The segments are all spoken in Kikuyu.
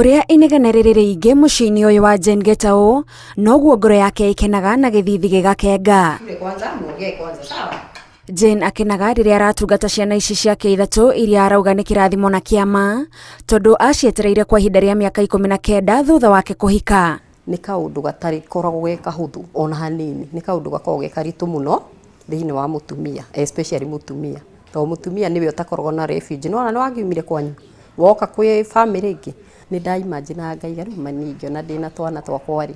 Oria inegenerere ingi muciini uyu wa Jane Gitau noguo ngoro yake ikenaga na githithi gigakenga. Jane akenaga riria aratungata ciana ici ciake ithatu iria arauga ni kirathimo na kiama tondu acietereire kwa ihinda ria miaka 19 thutha wake kuhika. Ni kaundu gatari koragwo ge kahuthu ona hanini, ni kaundu gakoragwo ge karitu muno thiini wa mutumia, especially mutumia. To mutumia niwe utakoragwo na refuge no ni wagiumire kwanyu woka kwi family ingi ni imagine ngaiga riu maningi ona ndina twana twakwa ri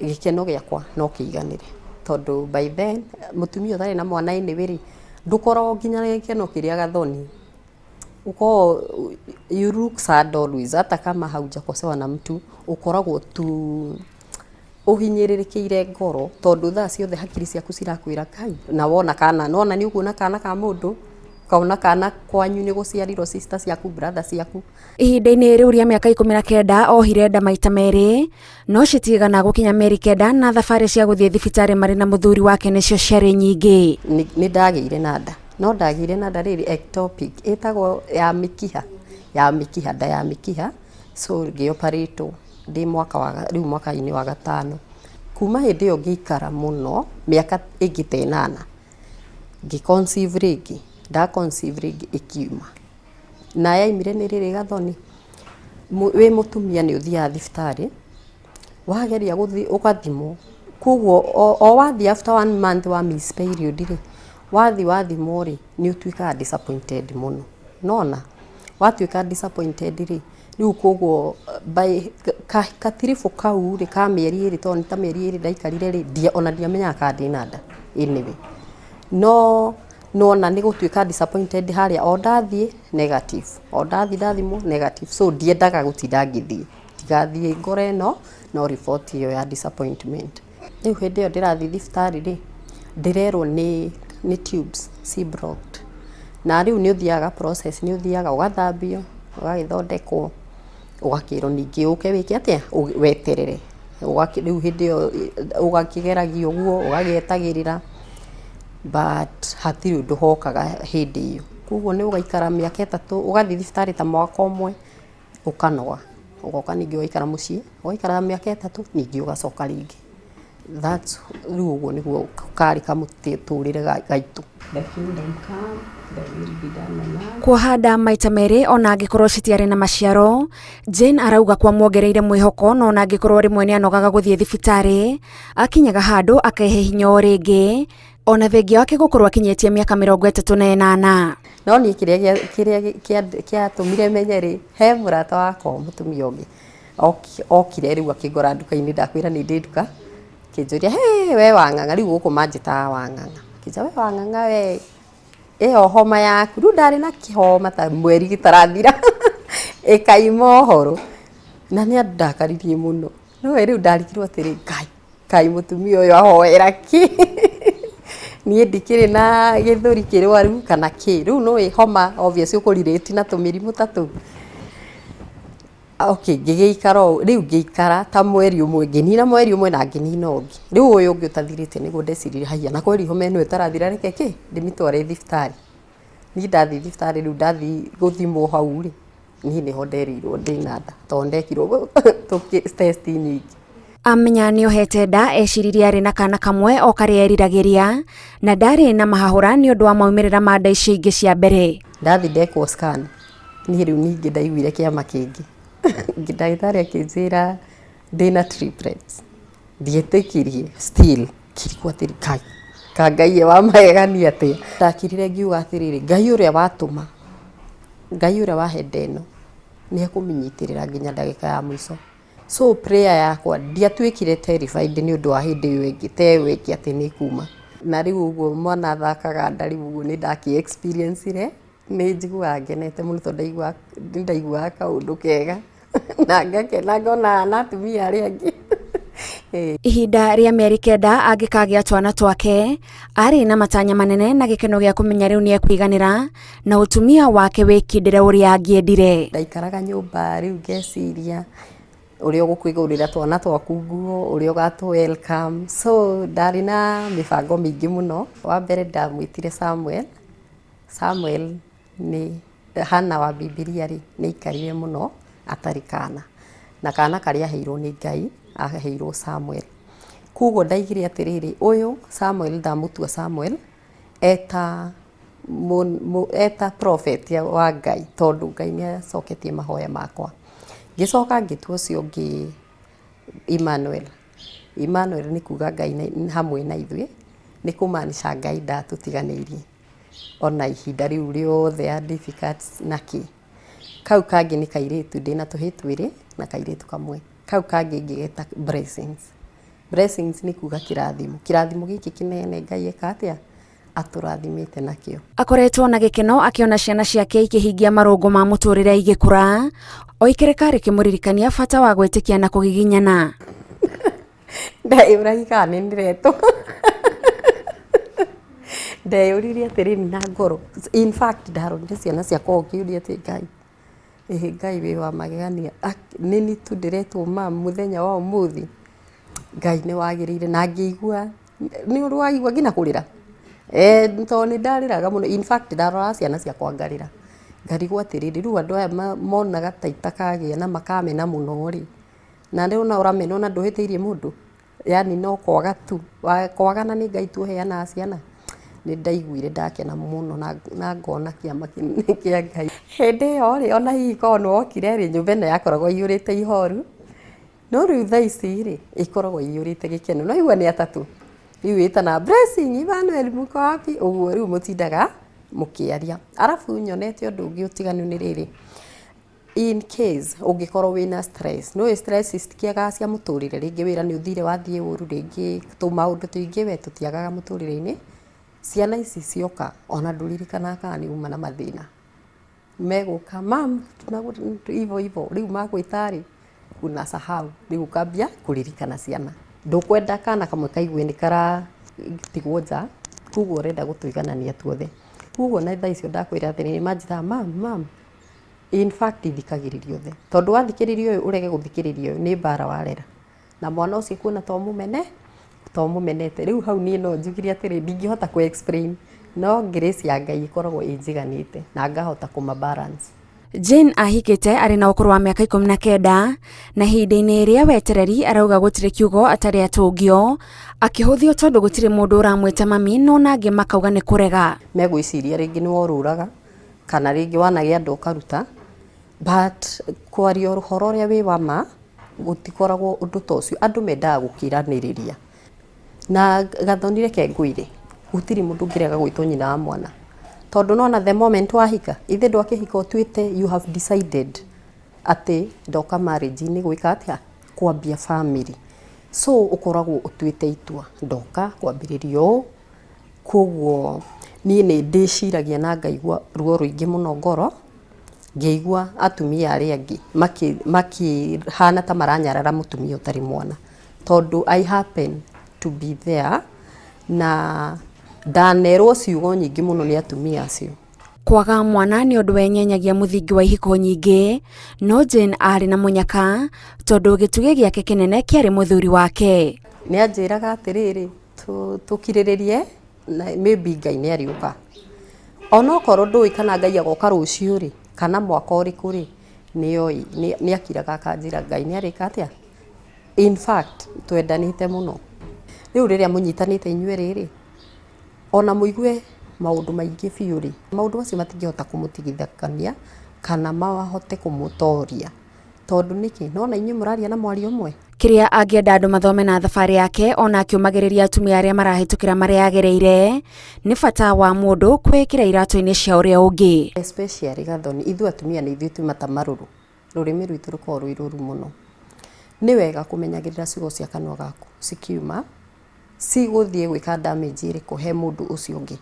gikeno giakwa no kiiganire tondu by then mutumia utari na mwana ini wiri ndukoragwo nginya gikeno kiria gathoni uko you look sad always hata kama haujakosewa na mtu ukoragwo tu uhinyiririkiire ngoro tondu thaa ciothe hakiri ciaku cirakwira Kai na wona kana nona ni ukuona kana ka mundu kauna kana kwanyu ni guciarirwo sister ciaku brother ciaku. Ihinda-ini riu ria miaka 19 ohire nda maita meri no citigana gukinya meri 9 na thabari cia guthie thibitari mari na muthuri wake nicio ciari nyingi. Ni ndagire na nda no ndagire na nda riri ectopic itagwo ya mikiha nda ya mikiha so ngioparetwo ndi mwaka-ini wa gatano kuma hindi iyo ngikara muno miaka ingi ta 8 ngiconceive ringi conceive ringi ikiuma na yaimire ni riri gathoni we mutumia ni uthia thibitari wageria guthi ugathimo kuguo o wathi after 1 month wa miss period ri wathimo ri ni utuika disappointed muno nona watuika disappointed ri riu kuguo by katirifu kau ri ka mieri iri to ni ta mieri iri ndaikarire ri ona ndiamenya ka ndina nda anyway no na ni gutuika disappointed haria o ndathie negative o ndathimo negative so ndiendaga gutinda ngithie tigathie ngore no report iyo ya disappointment. Riu hindi iyo ndirathi thibitari ri ndirerwo ni tubes si blocked na riu ni uthiaga process ni uthiaga ugathambio ugagithondekwo ugakirwo ningi uke wiki atia weterere riu hindi iyo ugakigeragio guo ugagietagirira but hatiri undu hokaga hindi iyo kuguo ni ugaikara miaka 3 ugathi thibitari ta mwaka umwe ukanoga ugoka ningi ugaikara mucii ugaikara miaka 3 ningi ugacoka ringi that's riu uguo niguo kari kamuturire gaitu. Kuhanda maita meri ona angikorwo citiari na maciaro Jane arauga kwa muongereire mwihoko no ona angikorwo rimwe ni anogaga guthie thibitari akinyaga handu akehe hinya o ringi ona thengia wake gukorwo akinyetie miaka 38 no ni kiria tumire menyeri he murata wako mutumia ungi okire riu akigora nduka-ini ndakwira ni ndi nduka kinjuria he we wang'ang'a riu guku manjita wang'ang'a kija we wang'ang'a we iyo homa yaku riu ndari na kihoma ta mweri gitarathira ikaima uhoro na ni ndakaririe muno no riu ndarikirwo atiri Kai mutumia uyu ahoera ki ni ndikire na githuri kirwaru kana ki riu no homa obviously ukulirate na tumirimu tatu okay ngigikara riu ngikara ta mweri umwe nginina mweri umwe na nginina ungi riu uyu ungi utathirite niguo ndecirire haya na kweri homa ino itarathira reke ki ndimitware thibitari ni ndathi thibitari riu ndathi guthimwo hau ri ni niho nderirwo ndina nda to ndekirwo test nyingi. Amenya ni ohete nda eciririe ari na kana kamwe o karia eriragiria na ndari na mahahura ni undu wa maumirira ma nda icio ingi cia mbere. Ndathi ndekwo scan ni riu ningi ndaiguire kiama kingi ndagitari akinjira ndina triplets ndietikirie still kirikwa atiri Kai Ngai wa magegania atia ndakirire ngiuga atiriri Ngai uria watuma Ngai uria wahe ndeno ni akuminyitirira nginya ndagika ya mwico so prayer yakwa ndiatwikire terrified ni undu wa hindi iyo ingi tewiki ati ni kuma na riu uguo mwana thakaga ndari uguo ni ndaki experience ire ni njiguaga ngenete muno to ndaiguaga kaundu kega na ngakena ngona na atumia aria angi. Ihinda ria mieri 9 angikagia twana twake ari na matanya manene na gikeno gia kumenya riu ni ekwiganira na utumia wake wikindire uria angiendire. Ndaikaraga nyumba riu ngeciria uria gukwigurira twana twaku nguo uria ugatu welcome so ndari na mibango mingi muno. Wa mbere ndamwitire Samuel ni hana wa Biblia ri ni ikarire muno atarikana na kana karĩa aheirwo nĩ Ngai aheirwo Samuel. Koguo ndaigire atĩrĩrĩ, ũyũ Samuel ndamũtua Samuel eta prophet wa Ngai, tondũ Ngai nĩacoketie mahoya makwa. Ngĩcoka ngĩtua ũcio ũngĩ Emmanuel. Emmanuel nĩ kuga Ngai hamwe na ithuĩ, nĩ kũmaanisha Ngai ndatũtiganĩirie ona ihinda rĩu rĩothe ya difficult naki. Kau kangĩ nĩ kairĩtu, ndĩna tũhĩĩ twĩrĩ na kairĩtu kamwe. Kau kangĩ ngĩgeta blessings. Blessings nĩ kuga kĩrathimo. Kĩrathimo gĩkĩ kĩnene Ngai eka atĩa? Atũrathimĩte nakĩo. Akoretwo na gĩkeno akĩona ciana ciake ikĩhingia marũngo ma mũtũrĩre igĩkũra, o ikereka rĩkĩmũririkania bata wa gwĩtĩkia na kũgiginyana. Ndeyũraga kana nĩ ndiretwo. Ndeyũririe atĩrĩrĩ na ngoro. In fact ndaronire ciana ciakwa ũkĩũria atĩ Ngai wĩ wa magegania. Nĩ ni tu ndiretwo mũthenya wa ũmũthĩ. Ngai nĩ wagĩrĩire na ngĩigua nĩ ũrĩ waigua nginya kũrĩra. Tondũ nĩ ndarĩraga mũno. In fact ndarora ciana ciakwa ngarĩra. Ngarigwo atĩrĩrĩ rĩu andũ aya monaga ta itakagĩa na makamena mũno rĩ. Na rĩu na ũramena na ndũhĩtĩirie mũndũ. Yani no kwaga tu. Kwagana nĩ Ngai tu heanaga ciana. Nĩ ndaiguire ndakena mũno na ngona kĩama kĩnene kĩa Ngai. Hĩndĩ ĩyo rĩ ona hihi korwo nĩ wokire rĩ nyũmba ĩno yakoragwo ĩiyũrĩte ihoru. No rĩu thaa ici rĩ ĩkoragwo ĩiyũrĩte gĩkeno. No igua nĩ atatũ. Rĩu ĩtana blessing Emmanuel mũko wapi? Ũguo rĩu mũtindaga mũkĩaria. Arabu nyonete ũndũ ũngĩ ũtiganu nĩ rĩrĩ. In case ũngĩkorwo wĩna stress, no stress citikĩagaga cia mũtũrĩre. Rĩngĩ wĩra nĩ ũthire wathiĩ ũru, rĩngĩ tũmaũndũ tũingĩ we tũtiagaga mũtũrĩre-inĩ. Ciana ici cioka ona ndũririkanaga kana nĩ uma na mathĩna. Megũka mam ivo rĩu magwĩta rĩ unasahau rĩu ũkambia kũririkana ciana. Ndũkwenda kana kamwe kaigue nĩ karatigwo nja, koguo ũrenda gũtũiganania tuothe. Koguo na thaa icio ndakwĩra atĩrĩrĩ manjĩtaga mam in fact thikagĩrĩrio othe. Tondũ wathikĩrĩrio ũyũ ũrege gũthikĩrĩrio nĩ mbara warera. Na mwana ũcio kuona to mũmenete. Rĩu hau niĩ no njugire atĩrĩ ndingĩhota kũ explain. No grace ya Ngai ĩkoragwo ĩnjiganĩte na ngahota kũmabalance. Jane ahikĩte arĩ na ũkũrũ wa mĩaka 19 na ihinda-inĩ rĩa wetereri arauga gũtirĩ kiugo atarĩ atũngio, akĩhũthio tondũ gũtirĩ mũndũ ũramwĩta mami no nangĩ makauga nĩ kũrega. Megwĩciria rĩngĩ nĩ worũraga kana rĩngĩ wanagĩa andũ ũkaruta, but kwaria ũhoro ũrĩa wĩ wa ma gũtikoragwo ũndũ ta ũcio. Andũ mendaga gũkĩranĩrĩria. Na gathoni reke ngwĩre gũtirĩ mũndũ ũngĩrega gwĩtwo nyina wa mwana. Tondũ nona the moment wahika, ithe ndwakĩhika ũtuĩte you have decided atĩ ndoka marriage-inĩ gwĩka atĩa kwambia family. So ũkoragwo ũtuĩte itua ndoka kwambĩrĩria ũũ. Koguo niĩ nĩ ndĩciragia na ngaigua ruo rũingĩ mũno ngoro, ngĩigua atumia arĩa angĩ makĩhana ta maranyarara mũtumia ũtarĩ mwana. Tondũ I happen to be there na ndanerwo ciugo nyingĩ mũno nĩ atumia acio. Kwaga mwana nĩ ũndũ wenyenyagia mũthingi wa ihiko nyingĩ, no Jane arĩ na mũnyaka tondũ gĩtugĩ gĩake kĩnene kĩarĩ mũthuri wake. Nĩ anjĩraga atĩrĩrĩ tũkirĩrĩrie na maybe Ngai nĩ arĩũka. Ona okorwo ndũĩ kana Ngai agoka rũciũ rĩ kana mwaka ũrĩkũ rĩ, nĩoĩ nĩ akiraga akanjĩra Ngai nĩ arĩka atĩa. In fact twendanĩte mũno. Rĩu rĩrĩa mũnyitanĩte inyuĩ rĩrĩ ona mũigue maũndũ maingĩ biũ rĩ, maũndũ macio matingĩhota kũmũtigithania kana mahote kũmũtoria. Tondũ nĩkĩ nona inyuĩ mũraria na mwario ũmwe. Kĩrĩa angĩenda andũ mathome na thabarĩ yake ona akĩũmagĩrĩria atumia arĩa marahĩtũkĩra marĩa agereire nĩ bata wa mũndũ kwĩkĩra iratũ-inĩ cia ũrĩa ũngĩ. Especially gathoni ithuĩ atumia nĩ ithuĩ twĩmata marũrũ. Rũrĩmĩ rwitũ rũkoragwo rwĩ rũru mũno. Nĩ wega kũmenyagĩrĩra ciugo cia kanua gaku cikiuma cigũthiĩ gwĩka damage ĩrĩkũ he mũndũ ũcio ũngĩ.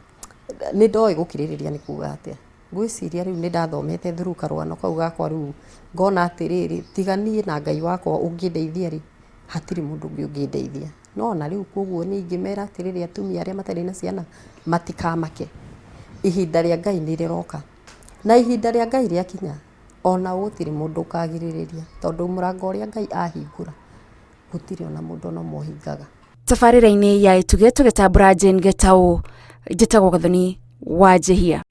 Nĩ ndoĩ gũkirĩrĩria nĩ kuga atĩa. Ngwĩciria rĩu nĩ ndathomete through karũgano kau gakwa rĩu ngona atĩrĩrĩ tiga niĩ na Ngai wakwa ũngĩndeithia rĩ hatirĩ mũndũ ũngĩ ũngĩndeithia. No na rĩu koguo nĩ ingĩmera atĩrĩrĩ atumia arĩa matarĩ na ciana matikamake. Ihinda rĩa Ngai nĩ rĩroka. Na ihinda rĩa Ngai rĩakinya ona gũtirĩ mũndũ ũkagirĩrĩria tondũ mũrango ũrĩa Ngai ahingũra gũtirĩ ona mũndũ no mũhingaga. Tabarĩra-inĩ ya Ituge tũgĩtambũra Jane Gĩtaũ, njĩtagwo Gathoni Wanjihia.